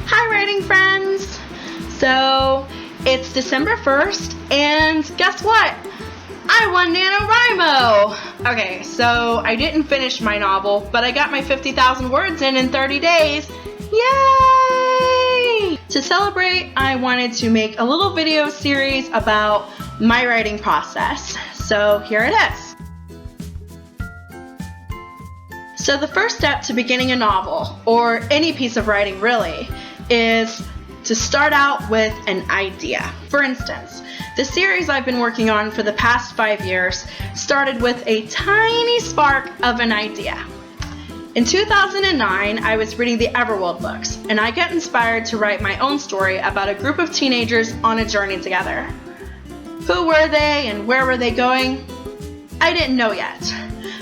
Hi writing friends! So, it's December 1st, and guess what? I won NaNoWriMo! Okay, so I didn't finish my novel, but I got my 50,000 words in 30 days. Yay! To celebrate, I wanted to make a little video series about my writing process. So here it is. So the first step to beginning a novel, or any piece of writing really, is to start out with an idea. For instance, the series I've been working on for the past 5 years started with a tiny spark of an idea. In 2009, I was reading the Everworld books, and I got inspired to write my own story about a group of teenagers on a journey together. Who were they and where were they going? I didn't know yet,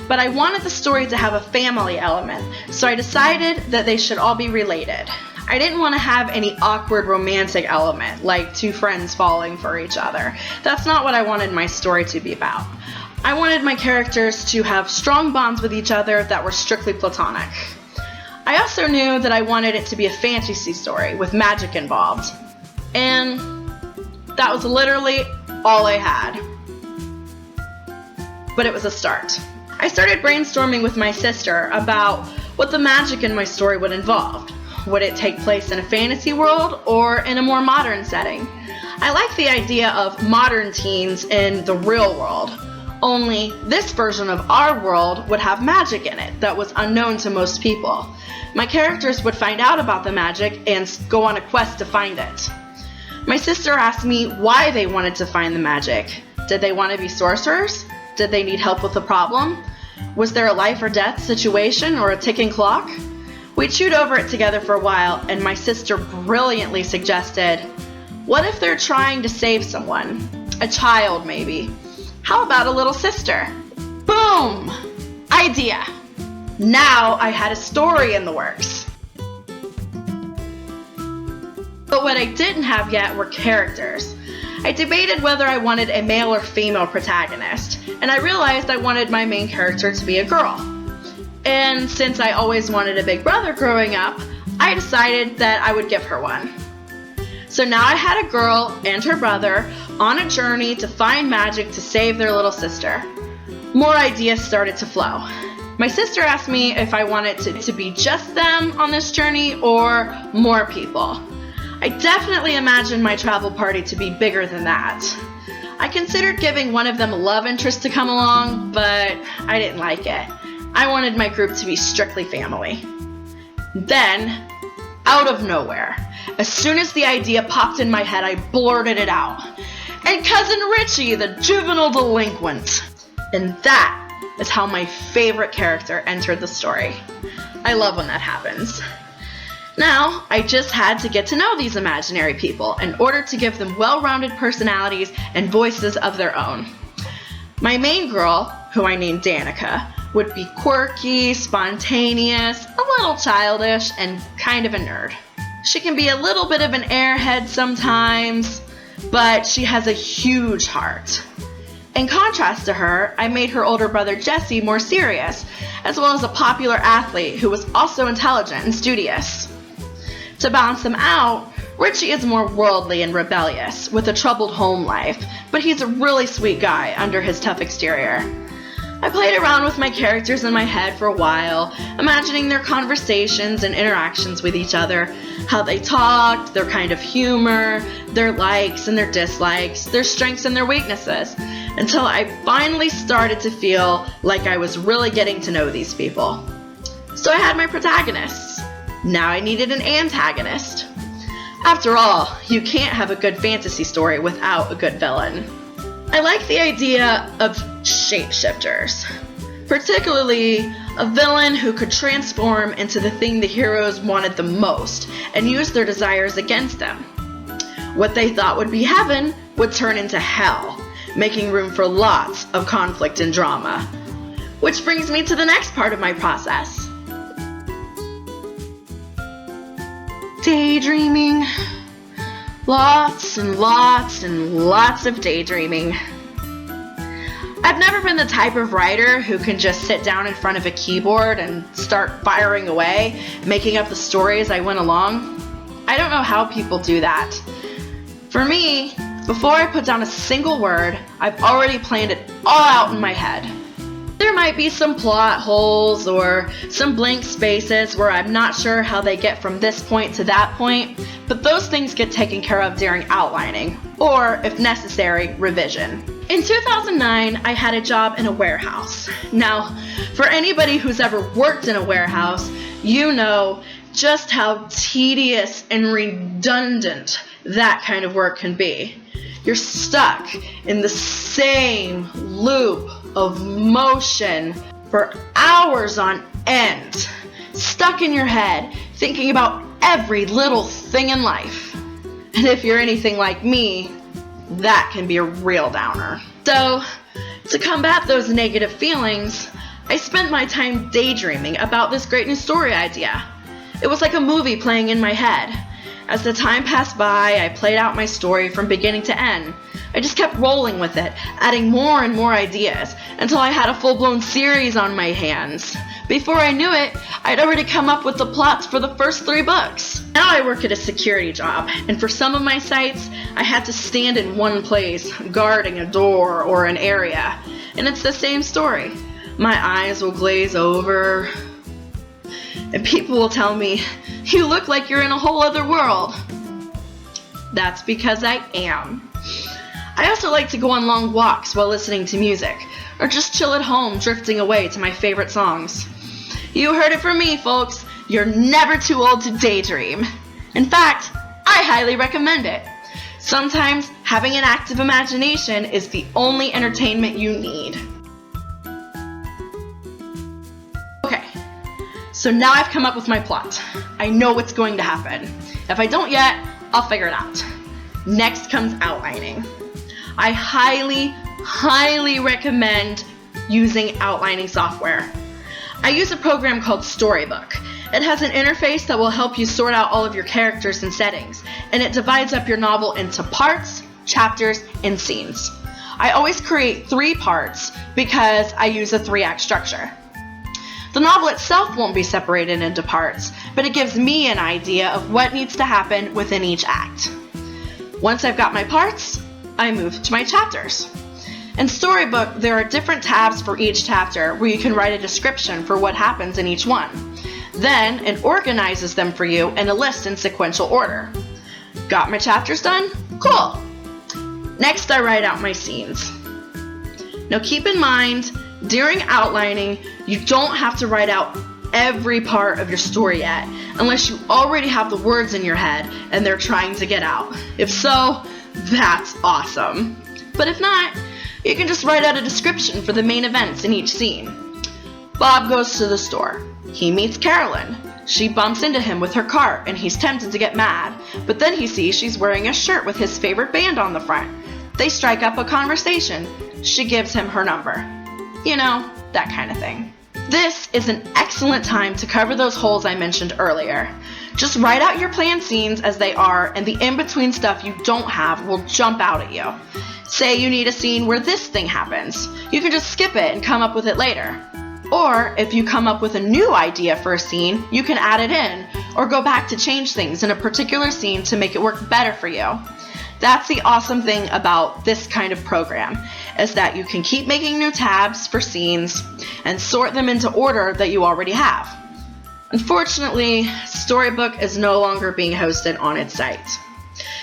but I wanted the story to have a family element, so I decided that they should all be related. I didn't want to have any awkward romantic element, like two friends falling for each other. That's not what I wanted my story to be about. I wanted my characters to have strong bonds with each other that were strictly platonic. I also knew that I wanted it to be a fantasy story with magic involved. And that was literally all I had. But it was a start. I started brainstorming with my sister about what the magic in my story would involve. Would it take place in a fantasy world or in a more modern setting? I like the idea of modern teens in the real world, only this version of our world would have magic in it that was unknown to most people. My characters would find out about the magic and go on a quest to find it. My sister asked me why they wanted to find the magic. Did they want to be sorcerers? Did they need help with a problem? Was there a life or death situation or a ticking clock? We chewed over it together for a while, and my sister brilliantly suggested, what if they're trying to save someone? A child, maybe. How about a little sister? Boom! Idea! Now I had a story in the works. But what I didn't have yet were characters. I debated whether I wanted a male or female protagonist, and I realized I wanted my main character to be a girl. And since I always wanted a big brother growing up, I decided that I would give her one. So now I had a girl and her brother on a journey to find magic to save their little sister. More ideas started to flow. My sister asked me if I wanted to be just them on this journey or more people. I definitely imagined my travel party to be bigger than that. I considered giving one of them a love interest to come along, but I didn't like it. I wanted my group to be strictly family. Then, out of nowhere, as soon as the idea popped in my head, I blurted it out. And Cousin Richie, the juvenile delinquent. And that is how my favorite character entered the story. I love when that happens. Now, I just had to get to know these imaginary people in order to give them well-rounded personalities and voices of their own. My main girl, who I named Danica, would be quirky, spontaneous, a little childish, and kind of a nerd. She can be a little bit of an airhead sometimes, but she has a huge heart. In contrast to her, I made her older brother Jesse more serious, as well as a popular athlete who was also intelligent and studious. To balance them out, Richie is more worldly and rebellious, with a troubled home life, but he's a really sweet guy under his tough exterior. I played around with my characters in my head for a while, imagining their conversations and interactions with each other, how they talked, their kind of humor, their likes and their dislikes, their strengths and their weaknesses, until I finally started to feel like I was really getting to know these people. So I had my protagonists. Now I needed an antagonist. After all, you can't have a good fantasy story without a good villain. I like the idea of shapeshifters, particularly a villain who could transform into the thing the heroes wanted the most and use their desires against them. What they thought would be heaven would turn into hell, making room for lots of conflict and drama. Which brings me to the next part of my process. Daydreaming. Lots and lots and lots of daydreaming. I've never been the type of writer who can just sit down in front of a keyboard and start firing away, making up the story as I went along. I don't know how people do that. For me, before I put down a single word, I've already planned it all out in my head. There might be some plot holes or some blank spaces where I'm not sure how they get from this point to that point, but those things get taken care of during outlining, or, if necessary, revision. In 2009, I had a job in a warehouse. Now, for anybody who's ever worked in a warehouse, you know just how tedious and redundant that kind of work can be. You're stuck in the same loop of motion for hours on end, stuck in your head, thinking about every little thing in life. And if you're anything like me, that can be a real downer. So, to combat those negative feelings, I spent my time daydreaming about this great new story idea. It was like a movie playing in my head. As the time passed by, I played out my story from beginning to end. I just kept rolling with it, adding more and more ideas, until I had a full-blown series on my hands. Before I knew it, I'd already come up with the plots for the first 3 books. Now I work at a security job, and for some of my sites, I had to stand in one place, guarding a door or an area. And it's the same story. My eyes will glaze over, and people will tell me, "You look like you're in a whole other world." That's because I am. I also like to go on long walks while listening to music, or just chill at home drifting away to my favorite songs. You heard it from me, folks. You're never too old to daydream. In fact, I highly recommend it. Sometimes having an active imagination is the only entertainment you need. Okay, so now I've come up with my plot. I know what's going to happen. If I don't yet, I'll figure it out. Next comes outlining. I highly recommend using outlining software. I use a program called Storybook. It has an interface that will help you sort out all of your characters and settings, and it divides up your novel into parts, chapters, and scenes. I always create 3 parts because I use a 3-act structure. The novel itself won't be separated into parts, but it gives me an idea of what needs to happen within each act. Once I've got my parts, I move to my chapters. In Storybook, there are different tabs for each chapter where you can write a description for what happens in each one. Then, it organizes them for you in a list in sequential order. Got my chapters done? Cool! Next, I write out my scenes. Now keep in mind, during outlining, you don't have to write out every part of your story yet, unless you already have the words in your head and they're trying to get out. If so, that's awesome. But if not, you can just write out a description for the main events in each scene. Bob goes to the store. He meets Carolyn. She bumps into him with her cart and he's tempted to get mad, but then he sees she's wearing a shirt with his favorite band on the front. They strike up a conversation. She gives him her number. You know, that kind of thing. This is an excellent time to cover those holes I mentioned earlier. Just write out your planned scenes as they are, and the in-between stuff you don't have will jump out at you. Say you need a scene where this thing happens. You can just skip it and come up with it later. Or, if you come up with a new idea for a scene, you can add it in, or go back to change things in a particular scene to make it work better for you. That's the awesome thing about this kind of program, is that you can keep making new tabs for scenes and sort them into order that you already have. Unfortunately, Storybook is no longer being hosted on its site.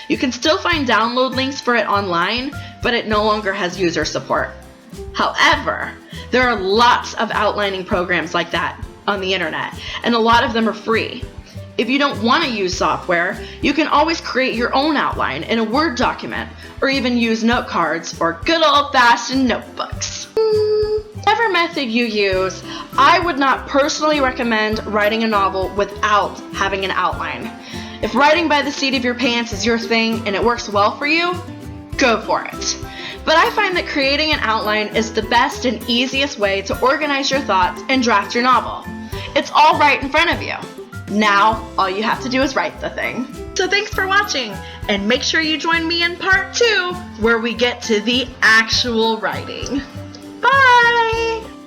You can still find download links for it online, but it no longer has user support. However, there are lots of outlining programs like that on the internet, and a lot of them are free. If you don't want to use software, you can always create your own outline in a Word document, or even use note cards or good old-fashioned notebooks. Whatever method you use, I would not personally recommend writing a novel without having an outline. If writing by the seat of your pants is your thing and it works well for you, go for it. But I find that creating an outline is the best and easiest way to organize your thoughts and draft your novel. It's all right in front of you. Now, all you have to do is write the thing. So thanks for watching, and make sure you join me in part 2, where we get to the actual writing. Bye!